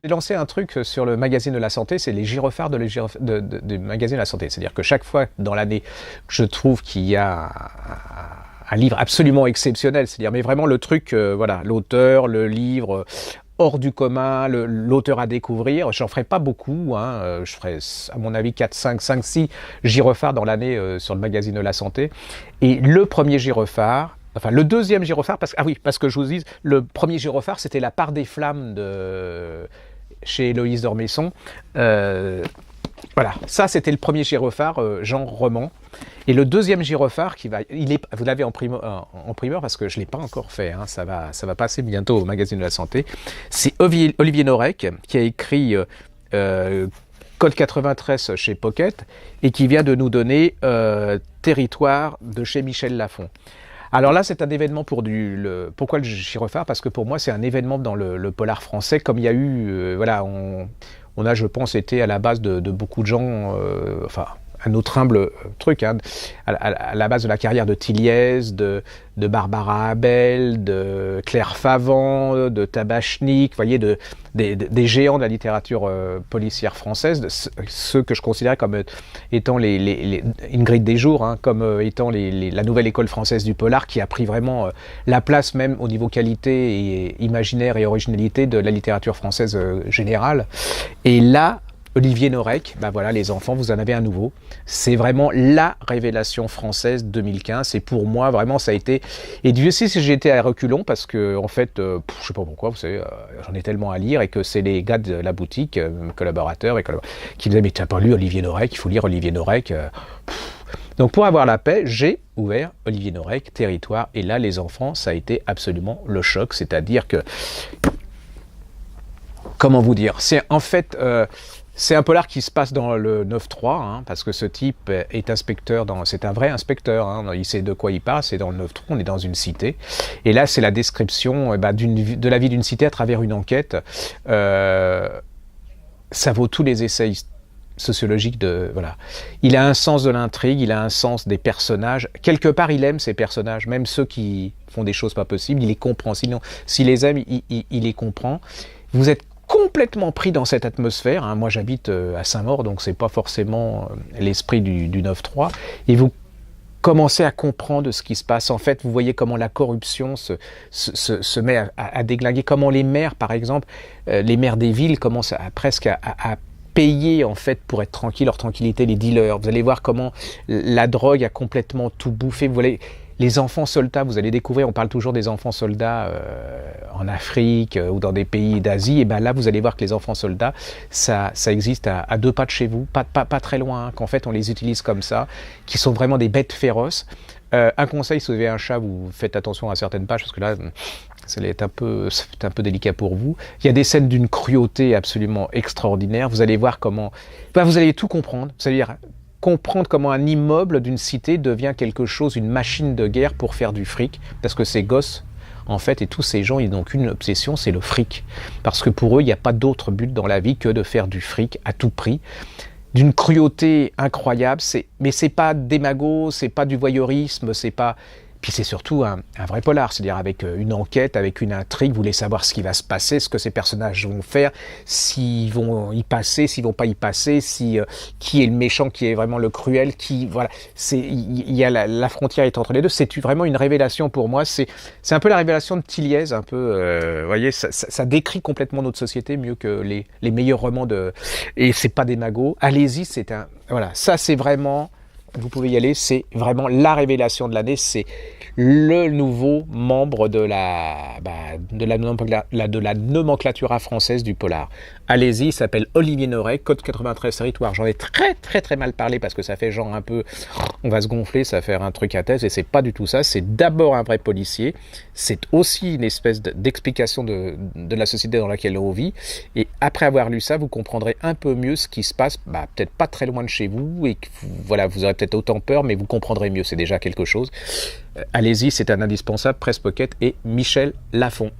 J'ai lancé un truc sur le magazine de la santé, c'est les gyrophares du magazine de la santé. C'est-à-dire que chaque fois dans l'année, je trouve qu'il y a un livre absolument exceptionnel, c'est-à-dire mais vraiment le truc, voilà, l'auteur, le livre hors du commun, l'auteur à découvrir. J'en ferai pas beaucoup, hein. Je ferai à mon avis 4, 5, 6 gyrophares dans l'année sur le magazine de la santé. Et le premier gyrophare, enfin le deuxième gyrophare, parce que je vous dis, le premier gyrophare c'était La part des flammes chez Héloïse d'Ormesson. Voilà, ça c'était le premier gyrophare, Jean Roman. Et le deuxième gyrophare, vous l'avez en primeur parce que je ne l'ai pas encore fait, hein, ça va passer bientôt au magazine de la santé. C'est Olivier Norek qui a écrit Code 93 chez Pocket et qui vient de nous donner Territoire de chez Michel Lafon. Alors là, c'est un événement pourquoi le gyrophare? Parce que pour moi, c'est un événement dans le polar français, comme il y a eu, voilà, on a, je pense, été à la base de beaucoup de gens, enfin, un autre humble truc, hein, à la base de la carrière de Tilliez, de Barbara Abel, de Claire Favant, de Tabachnik, vous voyez, des géants de la littérature policière française, ceux que je considère comme étant les Ingrid Desjours, hein, comme étant la nouvelle école française du polar, qui a pris vraiment la place même au niveau qualité et imaginaire et originalité de la littérature française générale. Et là, Olivier Norek, ben voilà, les enfants, vous en avez un nouveau. C'est vraiment la révélation française 2015. Et pour moi, vraiment, ça a été... Et Dieu sait si j'ai été à reculons, parce que, en fait, je sais pas pourquoi, vous savez, j'en ai tellement à lire, et que c'est les gars de la boutique, mes collaborateurs, qui me disaient, mais tu n'as pas lu Olivier Norek, il faut lire Olivier Norek. Donc, pour avoir la paix, j'ai ouvert Olivier Norek, Territoire. Et là, les enfants, ça a été absolument le choc. C'est-à-dire que... Comment vous dire? C'est en fait... c'est un polar qui se passe dans le 9-3, hein, parce que ce type est inspecteur, c'est un vrai inspecteur, hein, il sait de quoi il parle, c'est dans le 9-3, on est dans une cité. Et là, c'est la description de la vie d'une cité à travers une enquête. Ça vaut tous les essais sociologiques voilà. Il a un sens de l'intrigue, il a un sens des personnages. Quelque part, il aime ces personnages, même ceux qui font des choses pas possibles, il les comprend. Sinon, s'il les aime, il les comprend. Vous êtes complètement pris dans cette atmosphère, hein. Moi j'habite à Saint-Maur, donc c'est pas forcément l'esprit du 9-3, et vous commencez à comprendre ce qui se passe. En fait, vous voyez comment la corruption se met à déglinguer, comment les maires, par exemple, les maires des villes commencent presque à payer en fait pour être tranquille, leur tranquillité, les dealers. Vous allez voir comment la drogue a complètement tout bouffé. Les enfants soldats, vous allez découvrir, on parle toujours des enfants soldats en Afrique ou dans des pays d'Asie, et bien là vous allez voir que les enfants soldats, ça existe à 2 pas de chez vous, pas très loin, hein, qu'en fait on les utilise comme ça, qui sont vraiment des bêtes féroces. Un conseil, si vous avez un chat, vous faites attention à certaines pages, parce que là, c'est un peu délicat pour vous. Il y a des scènes d'une cruauté absolument extraordinaire, vous allez voir comment... vous allez tout comprendre, c'est-à-dire... comprendre comment un immeuble d'une cité devient quelque chose, une machine de guerre pour faire du fric, parce que ces gosses, en fait, et tous ces gens, ils n'ont qu'une obsession, c'est le fric. Parce que pour eux, il n'y a pas d'autre but dans la vie que de faire du fric à tout prix. D'une cruauté incroyable, mais c'est pas démago, c'est pas du voyeurisme, c'est pas... Puis c'est surtout un vrai polar, c'est-à-dire avec une enquête, avec une intrigue, vous voulez savoir ce qui va se passer, ce que ces personnages vont faire, s'ils vont y passer, s'ils vont pas y passer, qui est le méchant, qui est vraiment le cruel, voilà, il y a la frontière est entre les deux. C'est vraiment une révélation pour moi. C'est un peu la révélation de Tilliez, un peu, vous voyez, ça décrit complètement notre société mieux que les meilleurs romans et c'est pas des magots. Allez-y, voilà, ça c'est vraiment... Vous pouvez y aller, c'est vraiment la révélation de l'année, c'est le nouveau membre de la nomenclatura française du polar. Allez-y, il s'appelle Olivier Norek, Code 93 Territoire. J'en ai très très très mal parlé parce que ça fait genre un peu, on va se gonfler, ça va faire un truc à thèse, et c'est pas du tout ça. C'est d'abord un vrai policier, c'est aussi une espèce d'explication de la société dans laquelle on vit, et après avoir lu ça, vous comprendrez un peu mieux ce qui se passe, peut-être pas très loin de chez vous, et que, voilà, vous aurez peut-être autant peur, mais vous comprendrez mieux, c'est déjà quelque chose. Allez-y, c'est un indispensable, Presse Pocket et Michel Lafon.